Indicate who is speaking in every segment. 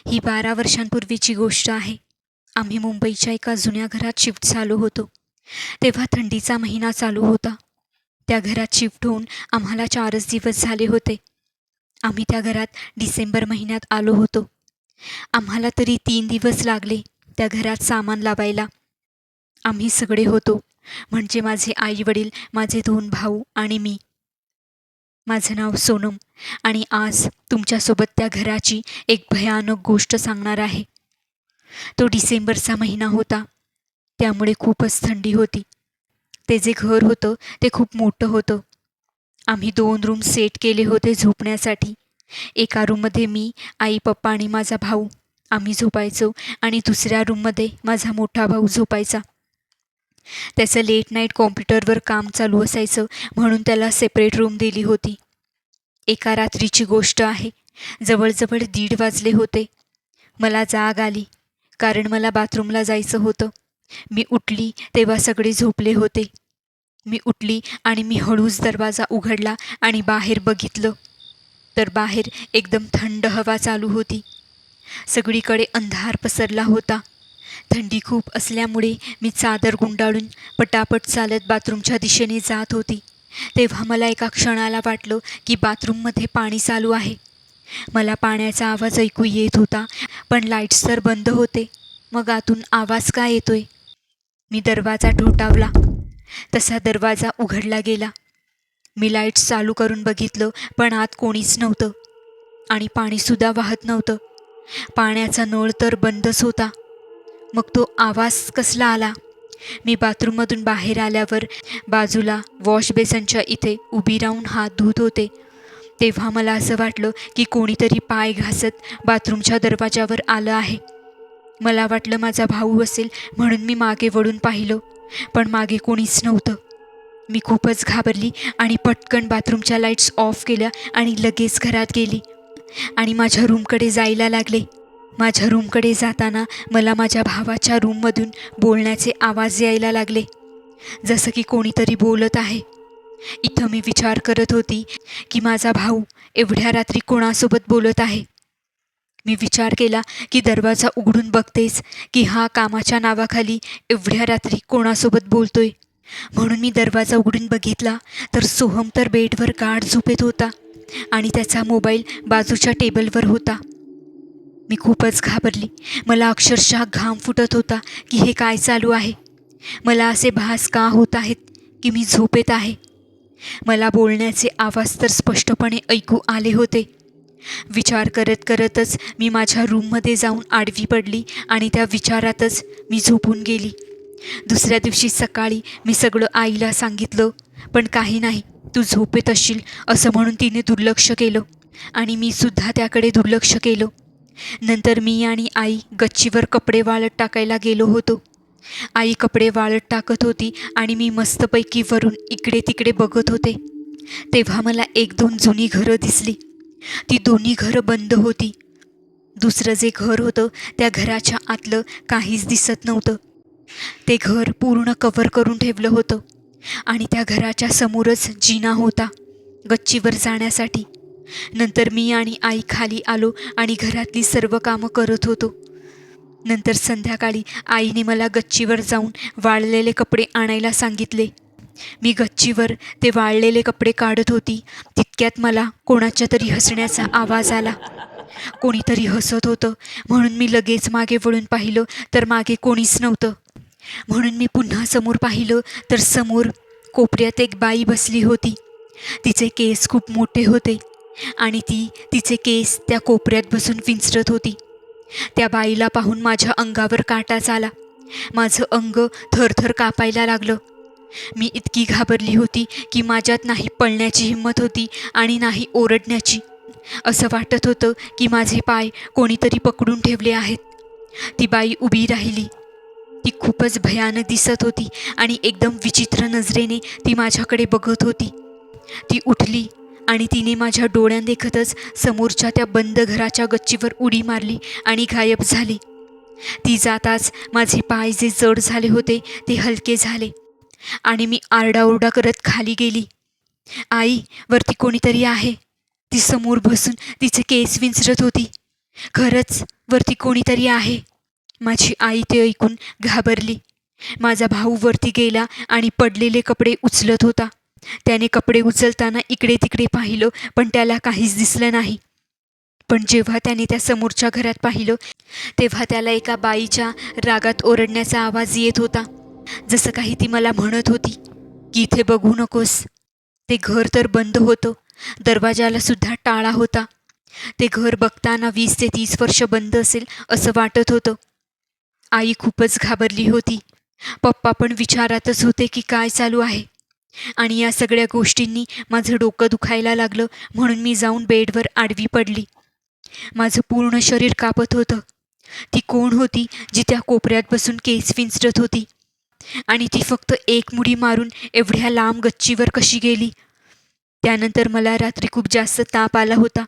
Speaker 1: ही 12 वर्षांपूर्वीची गोष्ट आहे. आम्ही मुंबईच्या एका जुन्या घरात शिफ्ट झालो होतो. तेव्हा थंडीचा महिना चालू होता. त्या घरात शिफ्ट होऊन आम्हाला 4च दिवस झाले होते. आम्ही त्या घरात डिसेंबर महिन्यात आलो होतो. आम्हाला तरी 3 दिवस लागले त्या घरात सामान लावायला. आम्ही सगळे होतो, म्हणजे माझे आई-वडील, माझे 2 भाऊ आणि मी. माझं नाव सोनम आणि आज तुमच्यासोबत त्या घराची एक भयानक गोष्ट सांगणार आहे. तो डिसेंबरचा महिना होता, त्यामुळे खूपच थंडी होती. ते जे घर होतं ते खूप मोठं होतं. आम्ही 2 रूम सेट केले होते झोपण्यासाठी. एका रूममध्ये मी, आई, पप्पा आणि माझा भाऊ आम्ही झोपायचो आणि दुसऱ्या रूममध्ये माझा मोठा भाऊ झोपायचा. त्याचं लेट नाईट कॉम्प्युटरवर काम चालू असायचं, म्हणून त्याला सेपरेट रूम दिली होती. एका रात्रीची गोष्ट आहे. जवळजवळ 1:30 वाजले होते. मला जाग आली, कारण मला बाथरूमला जायचं होतं. मी उठली तेव्हा सगळे झोपले होते. मी उठली आणि मी हळूच दरवाजा उघडला आणि बाहेर बघितलं, तर बाहेर एकदम थंड हवा चालू होती. सगळीकडे अंधार पसरला होता. थंडी खूप असल्यामुळे मी चादर गुंडाळून पटापट चालत बाथरूमच्या दिशेने जात होती. तेव्हा मला एका क्षणाला वाटलं की बाथरूममध्ये पाणी चालू आहे. मला पाण्याचा आवाज ऐकू येत होता, पण लाईट्स तर बंद होते. मग आतून आवाज का येतोय? मी दरवाजा ठोठावला. तसा दरवाजा उघडला गेला. मी लाईट्स चालू करून बघितलं, पण आत कोणीच नव्हतं आणि पाणीसुद्धा वाहत नव्हतं. पाण्याचा नळ तर बंदच होता. मग तो आवाज कसला आला? मी बाथरूममधून बाहेर आल्यावर बाजूला वॉश बेसनच्या इथे उभी राहून हात धुत होते. तेव्हा मला असं वाटलं की कोणीतरी पाय घासत बाथरूमच्या दरवाजावर आलं आहे. मला वाटलं माझा भाऊ असेल, म्हणून मी मागे वळून पाहिलं, पण मागे कोणीच नव्हतं. मी खूपच घाबरली आणि पटकन बाथरूमच्या लाईट्स ऑफ केल्या आणि लगेच घरात गेली आणि माझ्या रूमकडे जायला लागले. माझ्या रूमकडे जाताना मला माझ्या भावाच्या रूममधून बोलण्याचे आवाज यायला लागले, जसं की कोणीतरी बोलत आहे. इथं मी विचार करत होती की माझा भाऊ एवढ्या रात्री कोणासोबत बोलत आहे. मी विचार केला की दरवाजा उघडून बघतेच की हा कामाच्या नावाखाली एवढ्या रात्री कोणासोबत बोलतोय. म्हणून मी दरवाजा उघडून बघितला, तर सोहम तर बेडवर गाढ झोपेत होता आणि त्याचा मोबाईल बाजूच्या टेबलवर होता. मी खूपच घाबरली. मला अक्षरशः घाम फुटत होता की हे काय चालू आहे. मला असे भास का होत आहेत की मी झोपेत आहे. मला बोलण्याचे आवाज तर स्पष्टपणे ऐकू आले होते. विचार करत करतच मी माझ्या रूममध्ये जाऊन आडवी पडली आणि त्या विचारातच मी झोपून गेली. दुसऱ्या दिवशी सकाळी मी सगळं आईला सांगितलं, पण काही नाही, तू झोपेत असशील असं म्हणून तिने दुर्लक्ष केलं आणि मी सुद्धा त्याकडे दुर्लक्ष केलं. नंतर मी आणि आई गच्चीवर कपडे वाळत टाकायला गेलो होतो. आई कपडे वाळत टाकत होती आणि मी मस्तपैकी वरून इकडे तिकडे बघत होते. तेव्हा मला 1-2 जुनी घरं दिसली. ती दोन्ही घरं बंद होती. दुसरं जे घर होतं त्या घराच्या आतलं काहीच दिसत नव्हतं. ते घर पूर्ण कव्हर करून ठेवलं होतं आणि त्या घराच्या समोरच जिना होता गच्चीवर जाण्यासाठी. नंतर मी आणि आई खाली आलो आणि घरातली सर्व कामं करत होतो. नंतर संध्याकाळी आईने मला गच्चीवर जाऊन वाळलेले कपडे आणायला सांगितले. मी गच्चीवर ते वाळलेले कपडे काढत होती, तितक्यात मला कोणाच्या तरी हसण्याचा आवाज आला. कोणीतरी हसत होतं, म्हणून मी लगेच मागे वळून पाहिलं, तर मागे कोणीच नव्हतं. म्हणून मी पुन्हा समोर पाहिलं, तर समोर कोपऱ्यात एक बाई बसली होती. तिचे केस खूप मोठे होते आणि ती तिचे केस त्या कोपऱ्यात बसून विंचरत होती. त्या बाईला पाहून माझ्या अंगावर काटाच आला. माझं अंग थरथर कापायला लागलं. मी इतकी घाबरली होती की माझ्यात नाही पळण्याची हिंमत होती आणि नाही ओरडण्याची. असं वाटत होतं की माझे पाय कोणीतरी पकडून ठेवले आहेत. ती बाई उभी राहिली. ती खूपच भयानक दिसत होती आणि एकदम विचित्र नजरेने ती माझ्याकडे बघत होती. ती उठली आणि तिने माझ्या डोळ्यांदेखतच समोरच्या त्या बंद घराच्या गच्चीवर उडी मारली आणि गायब झाली. ती जाताच माझे पाय जे जड झाले होते ते हलके झाले आणि मी आरडाओरडा करत खाली गेली. आई, वरती कोणीतरी आहे. ती समोर बसून तिचे केस विंचरत होती. खरंच वरती कोणीतरी आहे. माझी आई ते ऐकून घाबरली. माझा भाऊ वरती गेला आणि पडलेले कपडे उचलत होता. त्याने कपडे उचलताना इकडे तिकडे पाहिलं, पण त्याला काहीच दिसलं नाही. पण जेव्हा त्याने त्या समोरच्या घरात पाहिलं, तेव्हा त्याला एका बाईच्या रागात ओरडण्याचा आवाज येत होता. जसं काही ती मला म्हणत होती की इथे बघू नकोस. ते घर तर बंद होतं, दरवाजाला सुद्धा टाळा होता. ते घर बघताना 20 ते 30 वर्ष बंद असेल असं वाटत होतं. आई खूपच घाबरली होती. पप्पा पण विचारातच होते की काय चालू आहे. आणि या सगळ्या गोष्टींनी माझं डोकं दुखायला लागलं, म्हणून मी जाऊन बेडवर आडवी पडली. माझं पूर्ण शरीर कापत होतं. ती कोण होती जी त्या कोपऱ्यात बसून केस विंचरत होती? आणि ती फक्त एक मुडी मारून एवढ्या लांब गच्चीवर कशी गेली? त्यानंतर मला रात्री खूप जास्त ताप आला होता.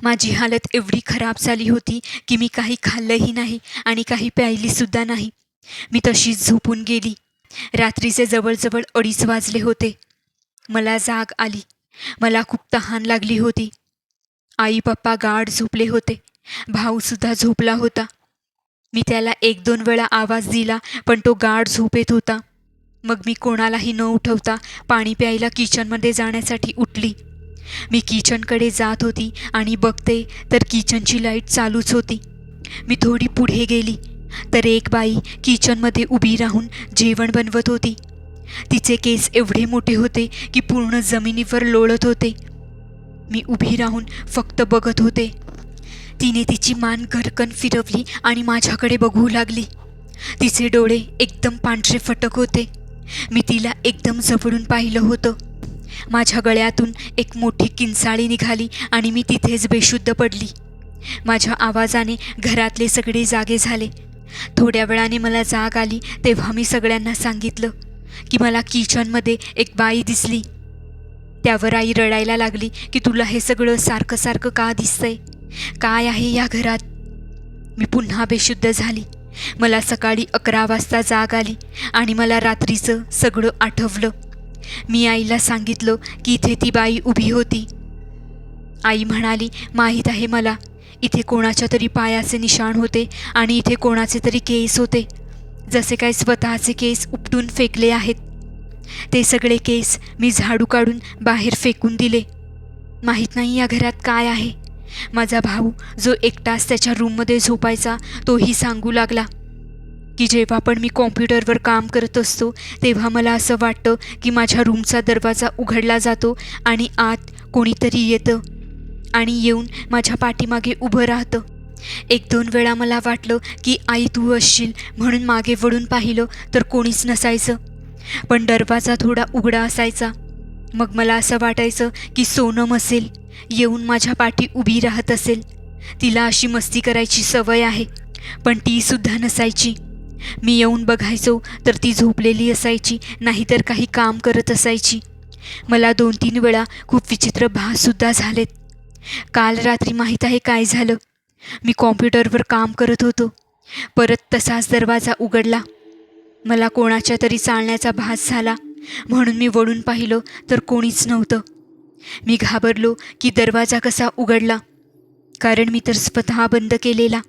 Speaker 1: माझी हालत एवढी खराब झाली होती की मी काही खाल्लंही नाही आणि काही प्यायलीसुद्धा नाही. मी तशीच झोपून गेली. रात्रीचे जवळजवळ 2:30 वाजले होते. मला जाग आली. मला खूप तहान लागली होती. आई पप्पा गाढ झोपले होते. भाऊसुद्धा झोपला होता. मी त्याला 1-2 वेळा आवाज दिला, पण तो गाढ झोपेत होता. मग मी कोणालाही न उठवता पाणी प्यायला किचनमध्ये जाण्यासाठी उठली. मी किचनकडे जात होती आणि बघते तर किचनची लाईट चालूच होती. मी थोडी पुढे गेली तर एक बाई किचनमध्ये उभी राहून जेवण बनवत होती. तिचे केस एवढे मोठे होते की पूर्ण जमिनीवर लोळत होते. मी उभी राहून फक्त बघत होते. तिने तिची मान घरकन फिरवली आणि माझ्याकडे बघू लागली. तिचे डोळे एकदम पांढरे फटक होते. मी तिला एकदम जवळून पाहिलं होतं. माझ्या गळ्यातून एक मोठी किंचाळी निघाली आणि मी तिथेच बेशुद्ध पडली. माझ्या आवाजाने घरातले सगळे जागे झाले. थोड्या वेळाने मला जाग आली तेव्हा मी सगळ्यांना सांगितलं की मला किचनमध्ये एक बाई दिसली. त्यावर आई रडायला लागली की तुला हे सगळं सारखं सारखं का दिसतंय? काय आहे या घरात? मी पुन्हा बेशुद्ध झाली. मला सकाळी 11 वाजता जाग आली आणि मला रात्रीचं सगळं आठवलं. मी आईला सांगितलं की इथे ती बाई उभी होती. आई म्हणाली, माहीत आहे मला, इथे कोणाच्या तरी पायाचे निशाण होते आणि इथे कोणाचे तरी केस होते, जसे काय स्वतःचे केस उपटून फेकले आहेत. ते सगळे केस मी झाडू काढून बाहेर फेकून दिले. माहीत नाही या घरात काय आहे. माझा भाऊ जो एकटाच त्याच्या रूममध्ये झोपायचा, तोही सांगू लागला की जेव्हा पण मी कॉम्प्युटरवर काम करत असतो तेव्हा मला असं वाटतं की माझ्या रूमचा दरवाजा उघडला जातो आणि आत कोणीतरी येतं आणि येऊन माझ्या पाठीमागे उभं राहतं. 1-2 वेळा मला वाटलं की आई तू असशील, म्हणून मागे वळून पाहिलं तर कोणीच नसायचं, पण दरवाजा थोडा उघडा असायचा. मग मला असं वाटायचं की सोनम असेल, येऊन माझ्या पाठी उभी राहत असेल. तिला अशी मस्ती करायची सवय आहे. पण तीसुद्धा नसायची. मी येऊन बघायचो तर ती झोपलेली असायची, नाहीतर काही काम करत असायची. मला 2-3 वेळा खूप विचित्र भाससुद्धा झालेत. काल रात्री माहीत आहे काय झालं? मी कॉम्प्युटरवर काम करत होतो. परत तसाच दरवाजा उघडला. मला कोणाच्या तरी चालण्याचा भास झाला, म्हणून मी वळून पाहिलं तर कोणीच नव्हतं. मी घाबरलो की दरवाजा कसा उघडला, कारण मी तर स्वतः बंद केलेला.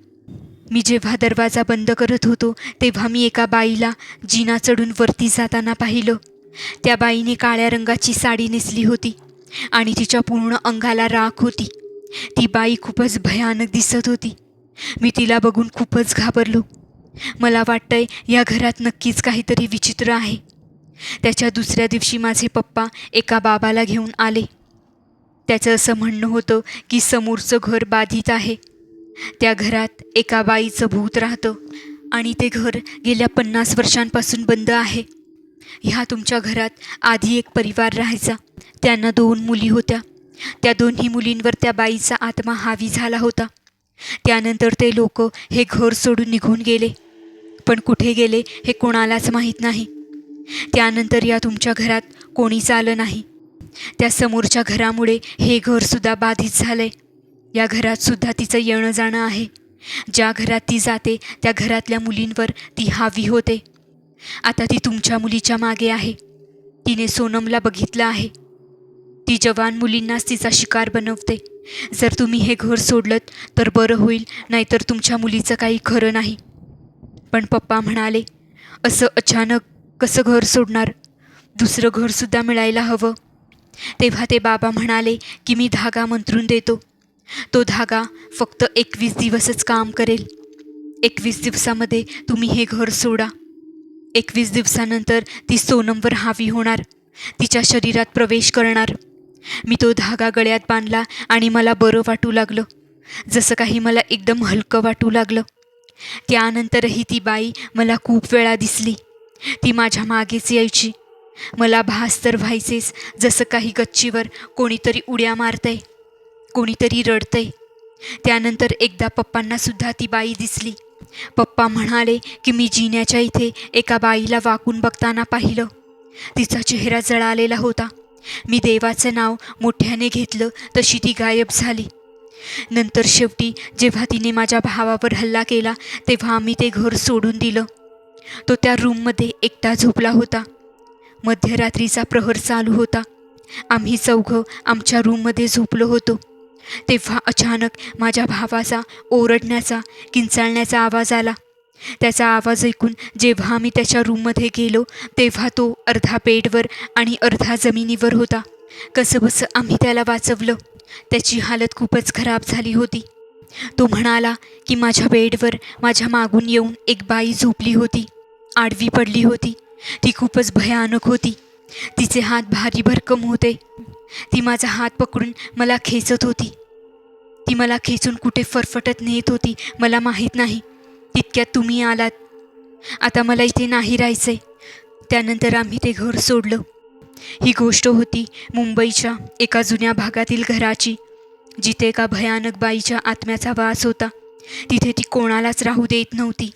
Speaker 1: मी जेव्हा दरवाजा बंद करत होतो तेव्हा मी एका बाईला जिना चढून वरती जाताना पाहिलं. त्या बाईने काळ्या रंगाची साडी नेसली होती आणि तिच्या पूर्ण अंगाला राख होती. ती बाई खूपच भयानक दिसत होती. मी तिला बघून खूपच घाबरलो. मला वाटतंय या घरात नक्कीच काहीतरी विचित्र आहे. त्याच्या दुसऱ्या दिवशी माझे पप्पा एका बाबाला घेऊन आले. त्याचं असं म्हणणं होतं की समोरचं घर बाधित आहे. त्या घरात एका बाईचं भूत राहतं आणि ते घर गेल्या 50 वर्षांपासून बंद आहे. ह्या तुमच्या घरात आधी एक परिवार राहायचा. त्यांना 2 मुली होत्या. त्या दोन्ही मुलींवर त्या बाईचा आत्मा हावी झाला होता. त्यानंतर ते लोक हे घर सोडून निघून गेले, पण कुठे गेले हे कोणालाच माहीत नाही. त्यानंतर या तुमच्या घरात कोणीच आलं नाही. त्या समोरच्या घरामुळे हे घरसुद्धा बाधित झालंय. या घरातसुद्धा तिचं येणं जाणं आहे. ज्या घरात ती जाते त्या घरातल्या मुलींवर ती हावी होते. आता ती तुमच्या मुलीच्या मागे आहे. तिने सोनमला बघितलं आहे. ती जवान मुलींनाच तिचा शिकार बनवते. जर तुम्ही हे घर सोडलंत तर बरं होईल, नाहीतर तुमच्या मुलीचं काही खरं नाही. पण पप्पा म्हणाले, असं अचानक कसं घर सोडणार? दुसरं घरसुद्धा मिळायला हवं. तेव्हा ते बाबा म्हणाले की मी धागा मंत्रून देतो. तो धागा फक्त 21 दिवसच काम करेल. 21 दिवसामध्ये तुम्ही हे घर सोडा. 21 दिवसानंतर ती सोनमवर हावी होणार, तिच्या शरीरात प्रवेश करणार. मी तो धागा गळ्यात बांधला आणि मला बरं वाटू लागलं, जसं काही मला एकदम हलकं वाटू लागलं. त्यानंतरही ती बाई मला खूप वेळा दिसली. ती माझ्या मागेच यायची. मला भास तर व्हायचेच जसं काही गच्चीवर कोणीतरी उड्या मारतंय, कोणीतरी रडतंय. त्यानंतर एकदा पप्पांनासुद्धा ती बाई दिसली. पप्पा म्हणाले की मी जिन्याच्या इथे एका बाईला वाकून बघताना पाहिलं. तिचा चेहरा जळालेला होता. मी देवाचं नाव मोठ्याने घेतलं तशी ती गायब झाली. नंतर शेवटी जेव्हा तिने माझ्या भावावर हल्ला केला तेव्हा आम्ही ते घर सोडून दिलं. तो त्या रूममध्ये एकटा झोपला होता. मध्यरात्रीचा प्रहर चालू होता. आम्ही चौघं आमच्या रूममध्ये झोपलो होतो. तेव्हा अचानक माझ्या भावाचा ओरडण्याचा, किंचाळण्याचा आवाज आला. त्याचा आवाज ऐकून जेव्हा आम्ही त्याच्या रूममध्ये गेलो तेव्हा तो अर्धा बेडवर आणि अर्धा जमिनीवर होता. कसंबसं आम्ही त्याला वाचवलं. त्याची हालत खूपच खराब झाली होती. तो म्हणाला की माझ्या बेडवर माझ्या मागून येऊन एक बाई झोपली होती, आडवी पडली होती. ती खूपच भयानक होती. तिचे हात भारी भरकम होते. ती माझा हात पकडून मला खेचत होती. ती मला खेचून कुठे फरफटत नेत होती मला माहीत नाही. तितक्यात तुम्ही आलात. आता मला इथे नाही राहायचंय. त्यानंतर आम्ही ते घर सोडलं. ही गोष्ट होती मुंबईच्या एका जुन्या भागातील घराची, जिथे एका भयानक बाईच्या आत्म्याचा वास होता. तिथे ती कोणालाच राहू देत नव्हती.